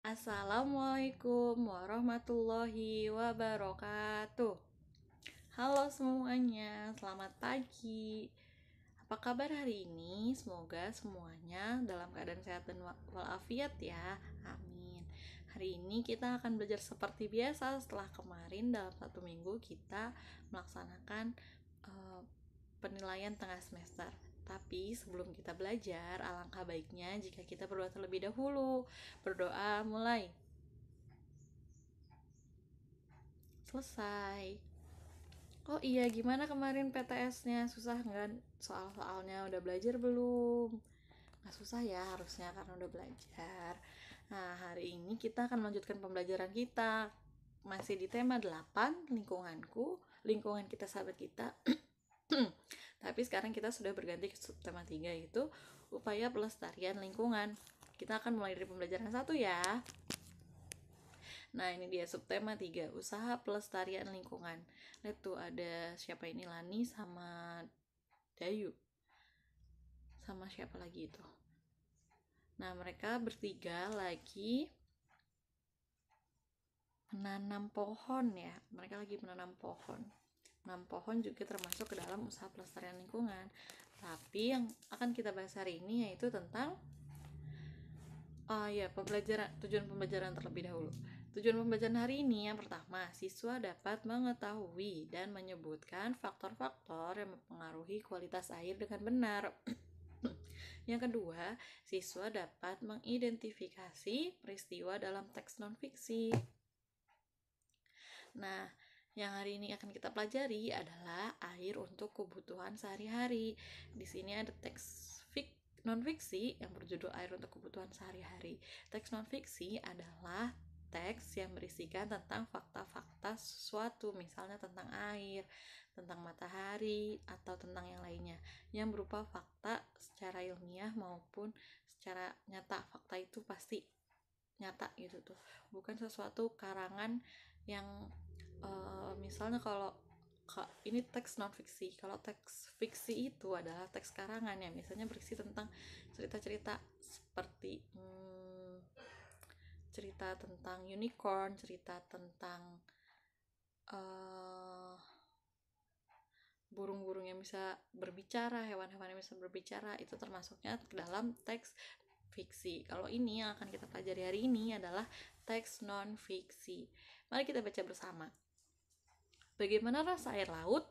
Assalamualaikum warahmatullahi wabarakatuh. Halo semuanya, selamat pagi. Apa kabar hari ini? Semoga semuanya dalam keadaan sehat dan walafiat ya. Amin. Hari ini kita akan belajar seperti biasa. Setelah kemarin dalam 1 minggu kita melaksanakan penilaian tengah semester. Tapi sebelum kita belajar, alangkah baiknya jika kita berdoa terlebih dahulu. Berdoa mulai. Selesai. Oh iya, gimana kemarin PTS-nya? Susah nggak? Soal-soalnya udah belajar belum? Nggak susah ya harusnya karena udah belajar. Nah, hari ini kita akan melanjutkan pembelajaran kita. Masih di tema 8, lingkunganku, lingkungan kita sahabat kita. Tapi sekarang kita sudah berganti ke tema 3, yaitu upaya pelestarian lingkungan. Kita akan mulai dari pembelajaran 1 ya. Nah, ini dia subtema 3, usaha pelestarian lingkungan. Lihat tuh ada siapa ini, Lani sama Dayu. Sama siapa lagi itu? Nah, mereka bertiga lagi menanam pohon ya. Mereka lagi menanam pohon. Menanam pohon juga termasuk ke dalam usaha pelestarian lingkungan. Tapi yang akan kita bahas hari ini yaitu tentang tujuan pembelajaran terlebih dahulu. Tujuan pembelajaran hari ini yang pertama, siswa dapat mengetahui dan menyebutkan faktor-faktor yang mempengaruhi kualitas air dengan benar. Yang kedua, siswa dapat mengidentifikasi peristiwa dalam teks non-fiksi. Nah, yang hari ini akan kita pelajari adalah air untuk kebutuhan sehari-hari. Di sini ada teks non-fiksi yang berjudul air untuk kebutuhan sehari-hari. Teks non-fiksi adalah teks yang berisikan tentang fakta-fakta sesuatu, misalnya tentang air, tentang matahari, atau tentang yang lainnya, yang berupa fakta secara ilmiah maupun secara nyata. Fakta itu pasti nyata gitu tuh, bukan sesuatu karangan yang misalnya kalau ini teks non fiksi. Kalau teks fiksi itu adalah teks karangan yang misalnya berisi tentang cerita-cerita seperti cerita tentang unicorn, cerita tentang burung-burung yang bisa berbicara, hewan-hewan yang bisa berbicara, itu termasuknya ke dalam teks fiksi. Kalau ini yang akan kita pelajari hari ini adalah teks non fiksi. Mari kita baca bersama. Bagaimana rasa air laut?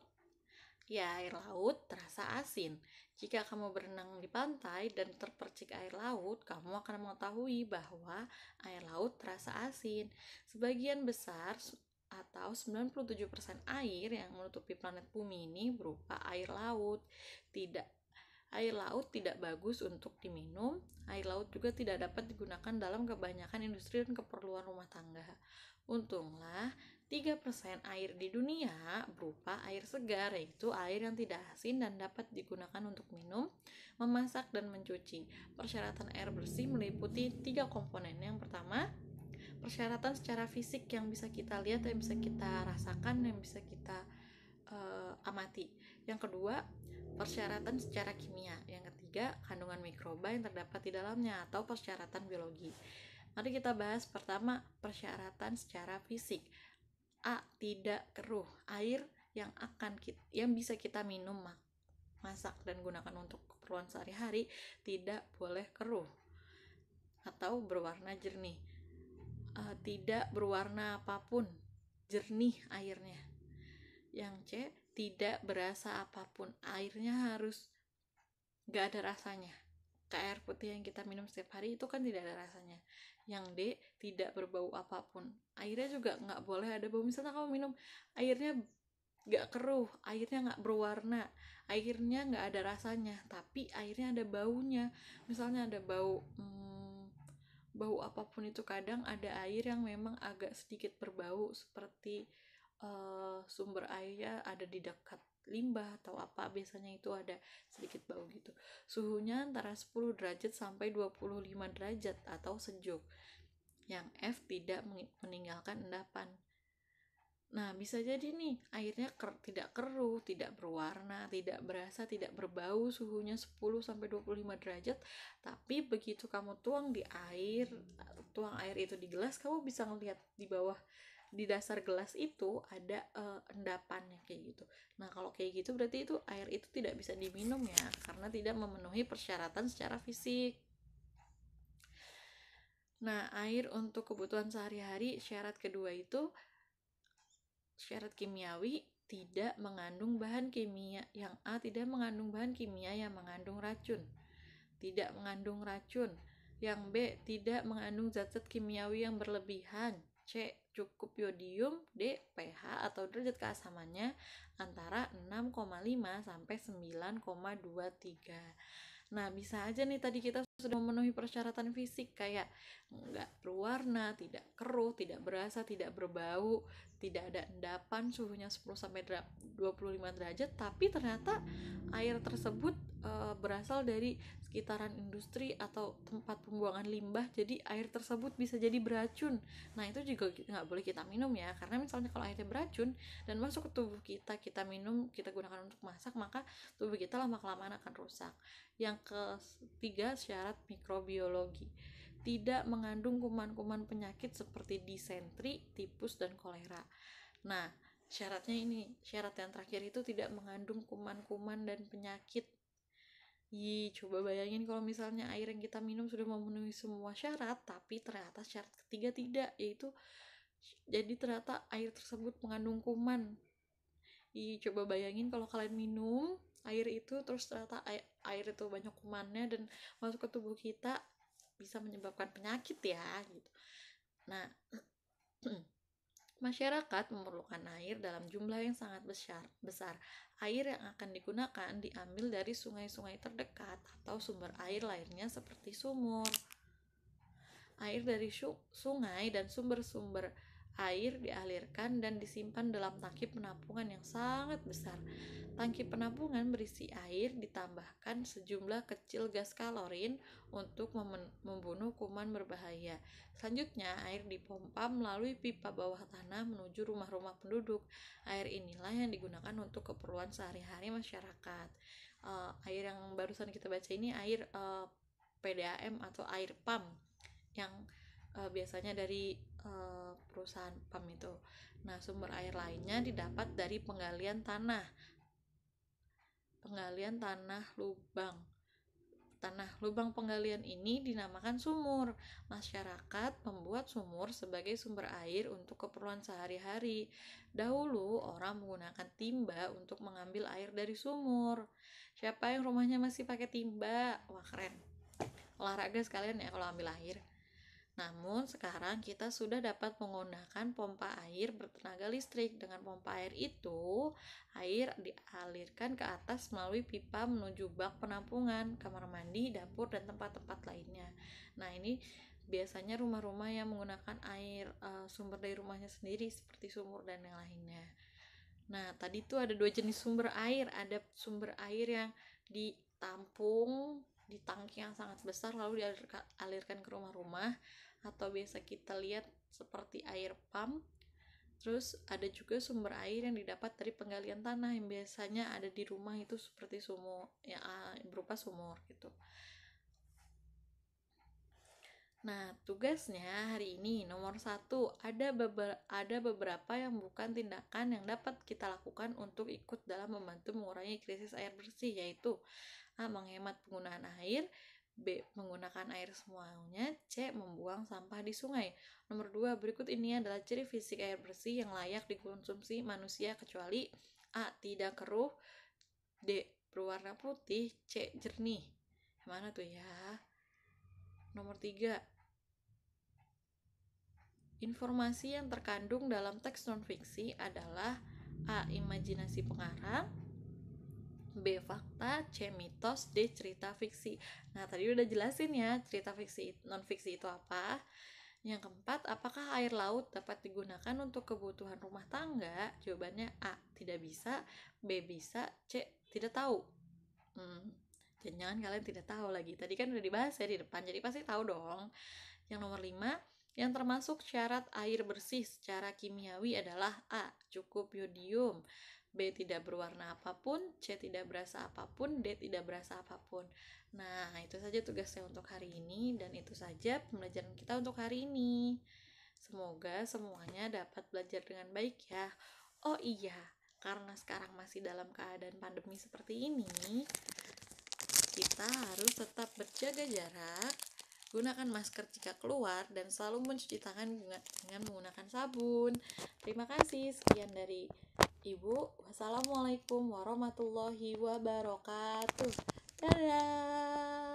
Ya, air laut terasa asin. Jika kamu berenang di pantai dan terpercik air laut, kamu akan mengetahui bahwa air laut terasa asin. Sebagian besar atau 97% air yang menutupi planet bumi ini berupa air laut. Air laut tidak bagus untuk diminum. Air laut juga tidak dapat digunakan dalam kebanyakan industri dan keperluan rumah tangga. Untunglah, 3% air di dunia berupa air segar, yaitu air yang tidak asin dan dapat digunakan untuk minum, memasak, dan mencuci. Persyaratan air bersih meliputi 3 komponen. Yang pertama, persyaratan secara fisik yang bisa kita lihat, yang bisa kita rasakan, yang bisa kita amati. Yang kedua, persyaratan secara kimia. Yang ketiga, kandungan mikroba yang terdapat di dalamnya atau persyaratan biologi. Mari kita bahas pertama, persyaratan secara fisik. A. Tidak keruh. Air yang bisa kita minum, masak, dan gunakan untuk keperluan sehari-hari tidak boleh keruh atau berwarna jernih. Tidak berwarna apapun, jernih airnya. Yang C, tidak berasa apapun, airnya harus gak ada rasanya. Kayak air putih yang kita minum setiap hari itu kan tidak ada rasanya. Yang D, tidak berbau apapun, airnya juga gak boleh ada bau. Misalnya kamu minum airnya gak keruh, airnya gak berwarna, airnya gak ada rasanya, tapi airnya ada baunya. Misalnya ada bau apapun itu. Kadang ada air yang memang agak sedikit berbau, seperti sumber airnya ada di dekat limbah atau apa, biasanya itu ada sedikit bau gitu. Suhunya antara 10 derajat sampai 25 derajat atau sejuk. Yang F, tidak meninggalkan endapan. Nah, bisa jadi nih airnya tidak keruh, tidak berwarna, tidak berasa, tidak berbau, suhunya 10-25 derajat. Tapi begitu kamu tuang air itu di gelas, kamu bisa ngelihat di bawah, di dasar gelas itu ada endapannya kayak gitu. Nah, kalau kayak gitu berarti itu air itu tidak bisa diminum ya, karena tidak memenuhi persyaratan secara fisik. Nah, air untuk kebutuhan sehari-hari, syarat kedua itu syarat kimiawi, tidak mengandung bahan kimia. Yang A, tidak mengandung bahan kimia yang mengandung racun. Tidak mengandung racun. Yang B, tidak mengandung zat-zat kimiawi yang berlebihan. C, cukup yodium. D, pH atau derajat keasamannya antara 6,5 sampai 9,23. Nah, bisa aja nih tadi kita sudah memenuhi persyaratan fisik kayak nggak berwarna, tidak keruh, tidak berasa, tidak berbau, tidak ada endapan, suhunya 10-25 derajat, tapi ternyata air tersebut berasal dari sekitaran industri atau tempat pembuangan limbah, jadi air tersebut bisa jadi beracun. Nah, itu juga nggak boleh kita minum ya, karena misalnya kalau airnya beracun dan masuk ke tubuh kita, kita minum, kita gunakan untuk masak, maka tubuh kita lama-kelamaan akan rusak. Yang ketiga, syarat mikrobiologi, tidak mengandung kuman-kuman penyakit seperti disentri, tipus, dan kolera. Nah, syarat yang terakhir itu tidak mengandung kuman-kuman dan penyakit. Coba bayangin kalau misalnya air yang kita minum sudah memenuhi semua syarat, tapi ternyata syarat ketiga tidak, yaitu jadi ternyata air tersebut mengandung kuman. Coba bayangin kalau kalian minum air itu terus ternyata air itu banyak kumannya dan masuk ke tubuh kita, bisa menyebabkan penyakit ya gitu. Nah, masyarakat memerlukan air dalam jumlah yang sangat besar. Air yang akan digunakan diambil dari sungai-sungai terdekat atau sumber air lainnya seperti sumur. Air dari sungai dan sumber-sumber air dialirkan dan disimpan dalam tangki penampungan yang sangat besar. Tangki penampungan berisi air ditambahkan sejumlah kecil gas kalorin untuk membunuh kuman berbahaya. Selanjutnya, air dipompa melalui pipa bawah tanah menuju rumah-rumah penduduk. Air inilah yang digunakan untuk keperluan sehari-hari masyarakat. Air yang barusan kita baca ini air PDAM atau air pump yang biasanya dari perusahaan PAM itu. Nah, sumber air lainnya didapat dari penggalian tanah lubang. Tanah lubang penggalian ini dinamakan sumur. Masyarakat membuat sumur sebagai sumber air untuk keperluan sehari-hari. Dahulu orang menggunakan timba untuk mengambil air dari sumur. Siapa yang rumahnya masih pakai timba? Wah, keren. Olahraga sekalian ya kalau ambil air. Namun sekarang kita sudah dapat menggunakan pompa air bertenaga listrik. Dengan pompa air itu, air dialirkan ke atas melalui pipa menuju bak penampungan, kamar mandi, dapur, dan tempat-tempat lainnya. Nah, ini biasanya rumah-rumah yang menggunakan air sumber dari rumahnya sendiri seperti sumur dan yang lainnya. Nah, tadi tuh ada dua jenis sumber air. Ada sumber air yang ditampung di tangki yang sangat besar lalu dialirkan ke rumah-rumah, atau biasa kita lihat seperti air pump. Terus ada juga sumber air yang didapat dari penggalian tanah yang biasanya ada di rumah, itu seperti sumur ya, berupa sumur gitu. Nah, tugasnya hari ini nomor 1, ada beberapa yang bukan tindakan yang dapat kita lakukan untuk ikut dalam membantu mengurangi krisis air bersih, yaitu A. Menghemat penggunaan air, B. Menggunakan air semuanya, C. Membuang sampah di sungai. Nomor 2, berikut ini adalah ciri fisik air bersih yang layak dikonsumsi manusia kecuali A. Tidak keruh, D. Berwarna putih, C. Jernih. Mana tuh ya? Nomor 3, informasi yang terkandung dalam teks non-fiksi adalah A. Imajinasi pengarang, B. Fakta, C. Mitos, D. Cerita fiksi. Nah, tadi udah jelasin ya cerita fiksi non-fiksi itu apa. Yang keempat, apakah air laut dapat digunakan untuk kebutuhan rumah tangga? Jawabannya A. Tidak bisa, B. Bisa, C. Tidak tahu. Jangan kalian tidak tahu lagi. Tadi kan udah dibahas ya di depan, jadi pasti tahu dong. Yang nomor 5, Yang termasuk syarat air bersih secara kimiawi adalah A. Cukup yodium, B. Tidak berwarna apapun, C. Tidak berasa apapun, D. Tidak berasa apapun. Nah, itu saja tugasnya untuk hari ini, dan itu saja pembelajaran kita untuk hari ini. Semoga semuanya dapat belajar dengan baik ya. Oh iya, karena sekarang masih dalam keadaan pandemi seperti ini, kita harus tetap berjaga jarak, gunakan masker jika keluar, dan selalu mencuci tangan dengan menggunakan sabun. Terima kasih, sekian dari Ibu. Wassalamualaikum warahmatullahi wabarakatuh. Dadah.